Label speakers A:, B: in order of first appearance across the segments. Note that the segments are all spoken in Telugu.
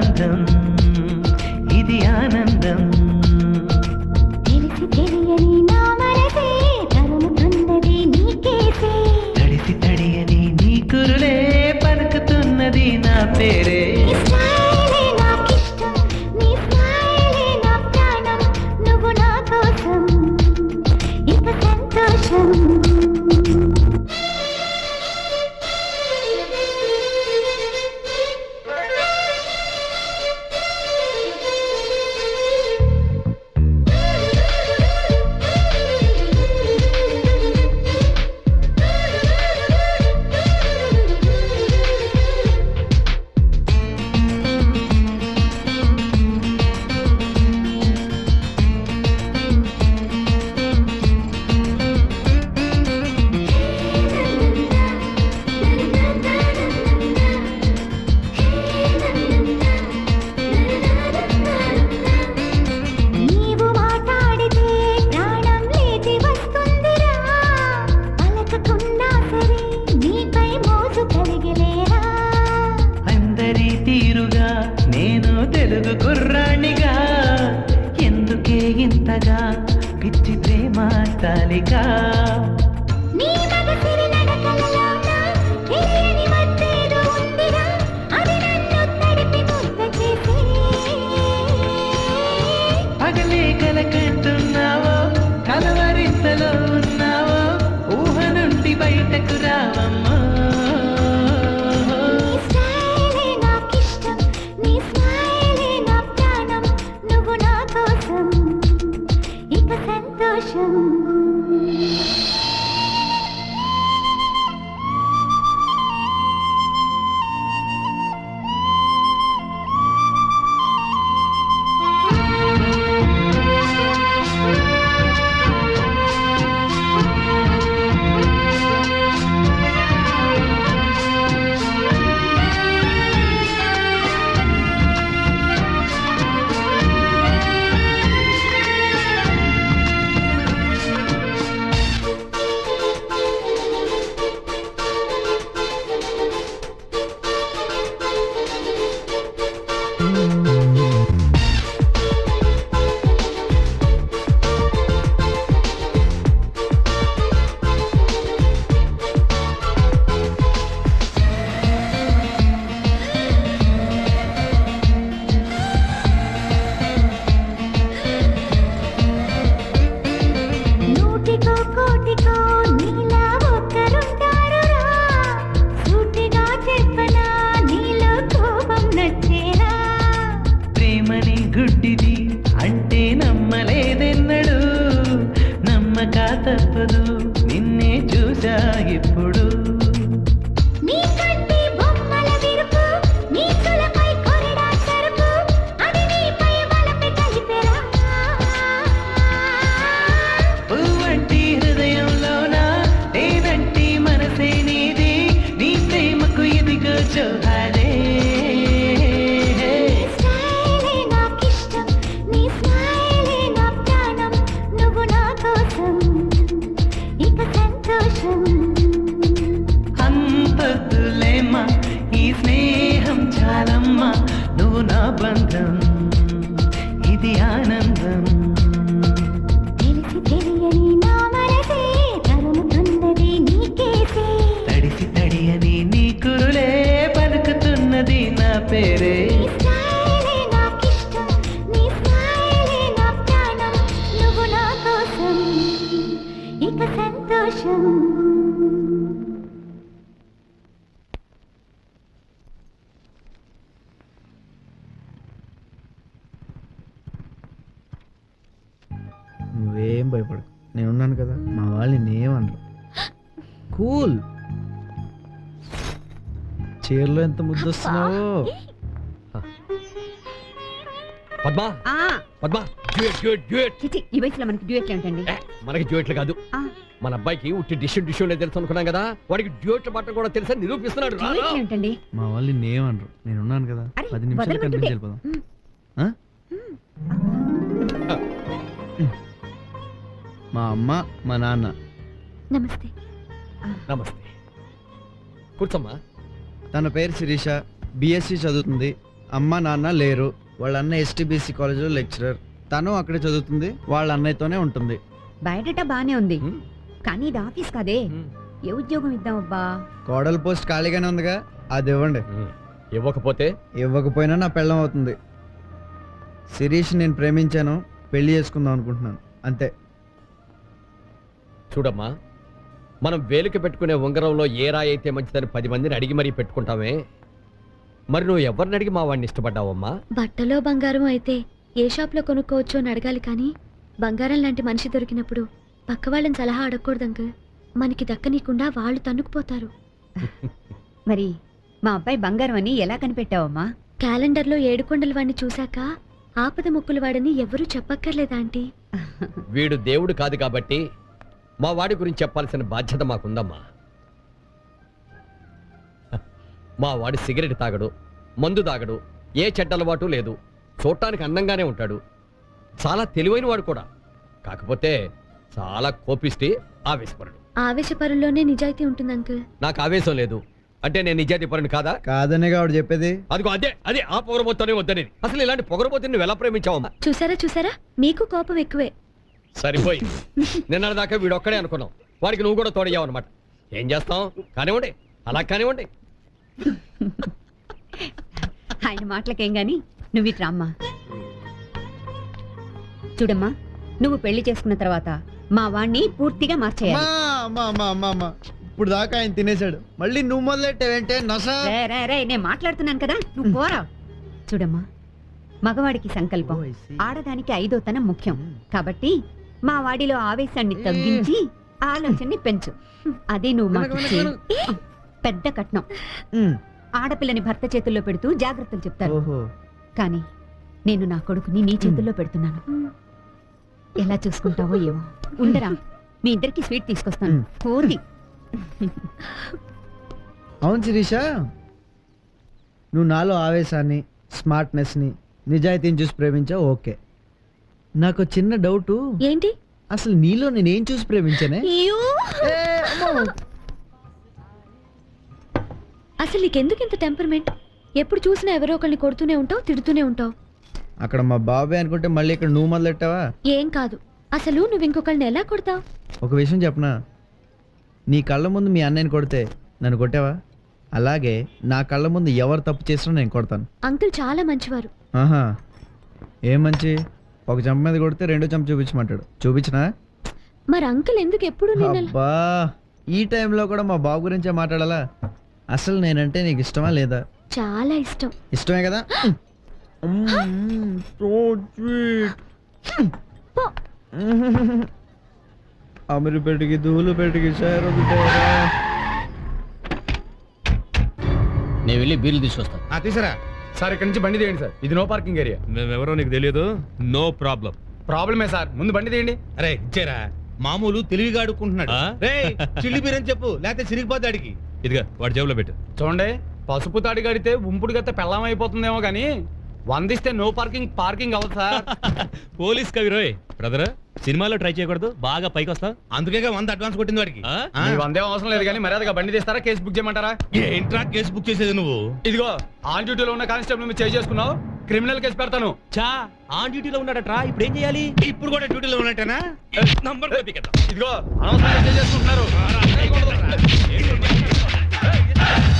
A: బంధం ఇది ఆనందం
B: తెలిసి తెలియని నా మనసే తరుముతున్నది నీకేసే
A: తడిసి తడియని నీ కురులే పలుకుతున్నది నా పేరే
B: నీ స్మైలే నాకిష్టం నీ స్మైలే నా ప్రాణం నువ్వు నా కోసం ఇక సంతోషం
A: తెలుగు కుర్రాణిగా ఎందుకే ఇంతగా పిచ్చి ప్రేమ తాలిగా
B: నీ మగసిరి నడకలలోన తెలియని మత్తేదో ఉందిరా అది నన్ను తడిపి ముద్ద చేసే
A: పగలే కలకంటున్నావో కలవరింతలో ఉన్నావో ఊహ నుండి బయటకు రావమ్మా గుడ్డిది అంటే నమ్మలేదెన్నడు నమ్మక తప్పదు నిన్నే చూసా ఇప్పుడు పువ్వంటి హృదయంలోన లేదంటి మనసే నీది నీ ప్రేమకు ఇదిగో జోహారే అంతొద్దులేమ్మా ఈ స్నేహం చాలమ్మా నువ్వు నా బంధం ఇది ఆనందం
B: తెలిసి తెలియని నా మనసే తరుముతున్నది నీకేసే
A: తడిసి తడియని నీ కురులే పలుకుతున్నది నా పేరే
B: నీ స్మైలే నాకిష్టం నీ స్మైలే నా ప్రాణం నువ్వు నా కోసం ఇక సంతోషం
C: నువ్వేం భయపడు నేనున్నాను కదా మా వాళ్ళు నేనేమనరు కూల్ చీరలో ఎంత ముద్దు వస్తున్నావో
D: Padma Padma duet duet duet
E: చిచి ఈ వయసులో మనకి డ్యూయట్లు ఏంటండి
D: మనకి డ్యూయట్లు కాదు మన అబ్బాయికి ఉట్టి డిష్యూన్ తెలుసు అనుకున్నాం కదా వాడికి డ్యూయట్లు పాట కూడా తెలుసా నిరూపిస్తున్నాడు
E: డ్యూయట్లు ఏంటండి
C: మా వాళ్ళు నేనేమనరు నేనున్నాను కదా 10 నిమిషాలు కనిపించి వెళ్ళిపోదాం మా అమ్మ మా నాన్న
B: నమస్తే
D: నమస్తే కూర్చోమ్మా
C: తన పేరు శిరీష బిఎస్సి చదువుతుంది అమ్మ నాన్న లేరు. వాళ్ళ అన్న ఎస్టీబీసీ కాలేజీలో లెక్చరర్. తను అక్కడే చదువుతుంది, వాళ్ళ అన్నయ్యతోనే ఉంటుంది.
E: బయటట బానే ఉంది,
D: హ్మ్.
E: కానీ ఇది ఆఫీస్ కదే. ఏ ఉద్యోగం ఇద్దాం అబ్బా?
C: కోడల పోస్ట్ ఖాళీగానే ఉందిగా, అది ఇవ్వండి.
D: ఇవ్వకపోతే
C: ఇవ్వకపోయినా నా పెళ్ళం అవుతుంది. శిరీష్ నేను ప్రేమించాను, పెళ్లి చేసుకుందాం అనుకుంటున్నాను, అంతే.
D: చూడమ్మా, మనం వేలికి పెట్టుకునే ఉంగరంలో ఏ రాయి అయితే మంచిదని 10 మందిని అడిగి మరీ పెట్టుకుంటామే. మరి నువ్వు ఎవరిని అడిగి మా వాడిని ఇష్టపడ్డావమ్మా?
B: బట్టలో బంగారం అయితే ఏ షాప్లో కొనుక్కోవచ్చు అని అడగాలి, కానీ బంగారం లాంటి మనిషి దొరికినప్పుడు పక్క వాళ్ళని సలహా అడగకూడదు అంకుల్. మనకి దక్కనీయకుండా వాళ్ళు తన్నుకుపోతారు.
E: మరి మా అబ్బాయి బంగారం అని ఎలా కనిపెట్టావమ్మా?
B: క్యాలెండర్లో 7 కొండల వాడిని చూశాక ఆపద ముక్కుల వాడని ఎవరూ చెప్పక్కర్లేదా ఆంటీ?
D: వీడు దేవుడు కాదు కాబట్టి మా వాడి గురించి చెప్పాల్సిన బాధ్యత మాకుందమ్మా. మా వాడి సిగరెట్ తాగడు, మందు తాగడు, ఏ చెడ్డ అలవాటు లేదు, చూడటానికి అందంగానే ఉంటాడు, చాలా తెలివైన వాడు కూడా. కాకపోతే చాలా కోపిష్టి, ఆవేశపరుడు.
B: ఆవేశపరుల్లోనే నిజాయితీ ఉంటుంది అంకుల్.
D: నాకు ఆవేశం లేదు అంటే నేను నిజాయితీ పరుని కాదా?
C: కాదనే ఆవిడ చెప్పేది.
D: అదిగో అదే అదే ఆ పొగరబోతోనే వద్దనేది. అసలు ఇలాంటి పొగరబోతే నువ్వు ఎలా ప్రేమించావమ్మా?
B: చూసారా మీకు కోపం ఎక్కువే.
D: సరిపోయి నిన్నటిదాకా వీడొక్కడే అనుకున్నాం, వాడికి నువ్వు కూడా తోడయ్యావు అనమాట. ఏం చేస్తాం, కానివ్వండి, అలా కానివ్వండి.
E: ఆయన మాటలకేం గాని నువ్వు ఇట్రా అమ్మా. చూడమ్మా, నువ్వు పెళ్లి చేసుకున్న తర్వాత మా వాణ్ణి పూర్తిగా మార్చేయాలి.
C: ఇప్పుడు దాకా ఆయన తినేశాడు, మళ్ళీ నువ్వు మొదలెట్టావంటే నసా.
E: రే, నేను మాట్లాడుతున్నాను కదా, నువ్వు పోరా. చూడమ్మా, మగవాడికి సంకల్పం, ఆడదానికి 5వ తనం ముఖ్యం. కాబట్టి మా వాడిలో ఆవేశాన్ని తగ్గించి ఆలోచనని పెంచు. అదే నువ్వు మాకిచ్చే పెద్ద కట్నం. ఆడపిల్లని భర్త చేతుల్లో పెడుతూ జాగ్రత్తలు చెప్తారు, కానీ నేను నా కొడుకుని నీ చేతుల్లో పెడుతున్నాను. ఎలా చూసుకుంటావో ఏమో. ఉండరా, మీ ఇద్దరికి స్వీట్ తీసుకొస్తాను. కోతి.
C: అవును శిరీష, నువ్వు నాలో ఆవేశాన్ని, స్మార్ట్నెస్ని, నిజాయితీని చూసి ప్రేమించావు, ఓకే. నాకు చిన్న డౌటు.
B: ఏంటి?
C: అసలు నీలో నేనేం చూసి ప్రేమించానే?
B: అసలు నీకెందుకు ఇంత టెంపర్మెంట్? ఎప్పుడు చూసినా ఎవరో ఒకరిని కొడుతూనే ఉంటావు, తిడుతూనే ఉంటావు.
C: అక్కడ మా బాబాయ్ అనుకుంటే మళ్ళీ ఇక్కడ నువ్వు మొదలెట్టావా?
B: ఏం కాదు. అసలు నువ్వు ఇంకొకరిని ఎలా కొడతావు?
C: ఒక విషయం చెప్పనా, నీ కళ్ళ ముందు మీ అన్నయ్యని కొడితే నన్ను కొట్టావా? అలాగే నా కళ్ళ ముందు ఎవరు తప్పు చేసినా నేను కొడతాను.
B: అంకుల్ చాలా మంచివారు.
C: ఆహా, ఏం మంచి? ఒక చెంప మీద కొడితే 2వ చెంప చూపించమంటాడు, చూపించినా?
B: మరి అంకుల్ ఎందుకు ఎప్పుడు నిన్న?
C: అబ్బా, ఈ టైంలో కూడా మా బాబు గురించే మాట్లాడాలా? అసలు నేనంటే నీకు ఇష్టమా లేదా?
B: చాలా ఇష్టం.
C: ఇష్టమే కదా. అమరు పెటికి దూలు పెటికి
F: నేను వెళ్ళి బీర్లు తీసుకొస్తాను.
G: తీసారా
H: సార్, ఇక్కడ నుంచి బండి తీయండి సార్, ఇది నో పార్కింగ్ ఏరియా.
G: మేమెవరో నీకు తెలియదు. No problem.
H: ప్రాబ్లమే సార్, ముందు బండి తీయండి.
G: అరే ఇచ్చారా, మామూలు తెలివిగా అడుక్కుంటున్నాడు. రే చిల్లి బీరని చెప్పు, లేకపోతే చిరిగిపోతే అడిగి. ఇదిగా వాడి జేబులో పెట్టు.
H: చూడండి, పసుపు తాడి కడితే ఉంపుడు గత్త పెళ్ళం అయిపోతుందేమో కానీ 100 ఇస్తే నో పార్కింగ్ పార్కింగ్ అవ్వదు సార్.
G: పోలీస్ కవి రోయ్ బ్రదర్, సినిమాలో ట్రై చేయకూడదు, బాగా పైకి వస్తావు. అందుకే 100 అడ్వాన్స్ కొట్టింది వాడికి.
H: మీ 100 అవసరం లేదు కానీ మర్యాదగా బండి తీస్తారా, కేసు బుక్ చేయమంటారా?
G: ఏంట్రా కేసు బుక్ చేసేది నువ్వు?
H: ఇదిగో ఆన్ డ్యూటీలో ఉన్న కానిస్టేబుల్ మీద చేంజ్ చేసుకున్నావు, క్రిమినల్ కేసు పెడతాను.
G: చా ఆన్ డ్యూటీలో ఉన్నాడట్రా, ఇప్పుడు ఏం చేయాలి? ఇప్పుడు కూడా డ్యూటీలో ఉన్నట్టేనా? నంబర్
H: ఇదిగో అనవసరంగా చేంజ్ చేసుకుంటున్నారు.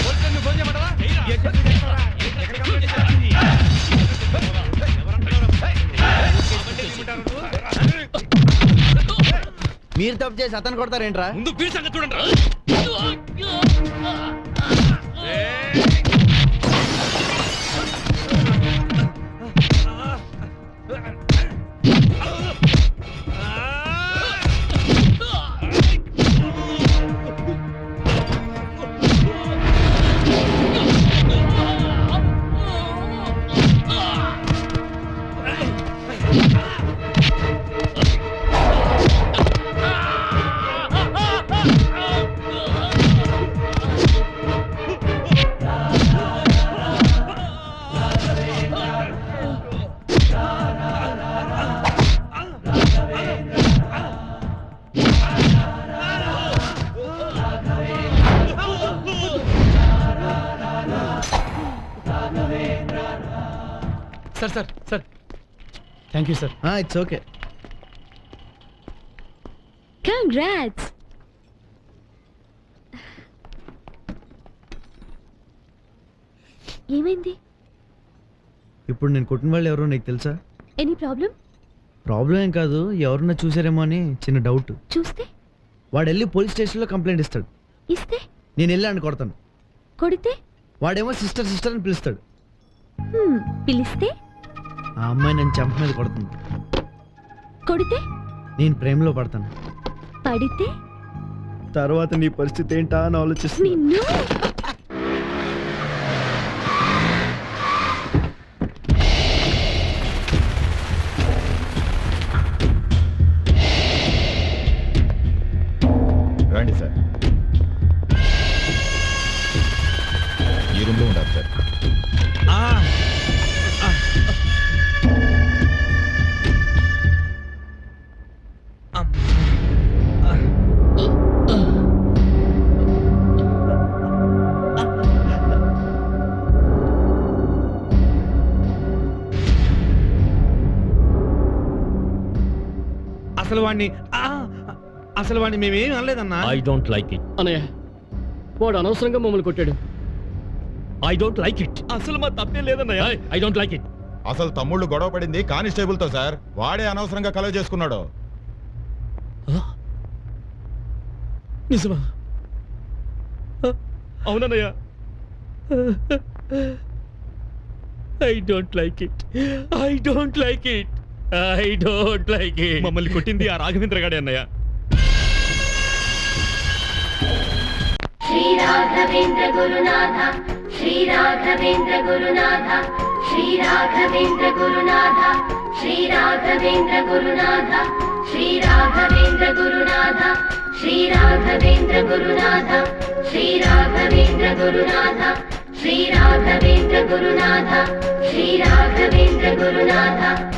H: పోలీసులకు ఫోన్ చేయమంటారా?
C: మీరు తప్పు చేసి అతను కొడతారేంట్రా?
G: ముందు వీడి సంగతి చూడండి.
H: Sir sir sir thank you sir.
C: It's okay.
B: Congrats. ఏమైంది?
C: ఇప్పుడు నేను కొట్టిన వాళ్ళు ఎవరో నీకు తెలుసా?
B: Any problem?
C: ప్రాబ్లం ఏం కాదు, ఎవరన్నా చూసారేమో అని చిన్న డౌట్.
B: చూస్తే?
C: వాడు వెళ్ళి పోలీస్ స్టేషన్లో కంప్లైంట్ ఇస్తాడు.
B: ఇస్తే?
C: నేను వెళ్ళి అని కొడతాను.
B: కొడితే?
C: వాడేమో సిస్టర్ సిస్టర్ అని పిలుస్తాడు.
B: పిలిస్తే?
C: ఆ అమ్మాయి నన్ను చెంప మీద కొడుతుంది.
B: కొడితే?
C: నేను ప్రేమలో పడతాను.
B: పడితే?
C: తర్వాత నీ పరిస్థితి ఏంటా అని ఆలోచిస్తుంది.
B: నిన్ను
F: రండి సార్, ఈ రూమ్లో ఉండాలి సార్.
G: అసలు వాడిని మేమేం అనలేదన్నా.
D: I don't like it. అన్నయ్య, వాడు అనవసరంగా మమ్మల్ని కొట్టాడు. I don't like it. అసలు మా తప్పే లేదన్నయ్య. I don't like it.
F: అసలు తమ్ముళ్ళు గొడవ పడింది కానిస్టేబుల్ తో సార్. వాడే అనవసరంగా కలవ చేసుకున్నాడు.
D: నిజమా? అవునన్నయ్య. I don't like it. I don't like it. I don't like it. మమ్మల్ని కొట్టింది ఆ రాఘవేంద్ర గాడే అన్నయ్య.
I: श्री राघवेंद्र गुरुनाथ, श्री राघवेंद्र गुरुनाथ, श्री राघवेंद्र गुरुनाथ, श्री राघवेंद्र गुरुनाथ, श्री राघवेंद्र गुरुनाथ, श्री राघवेंद्र गुरुनाथ, श्री राघवेंद्र गुरुनाथ, श्री राघवेंद्र गुरुनाथ, श्री राघवेंद्र गुरुनाथ.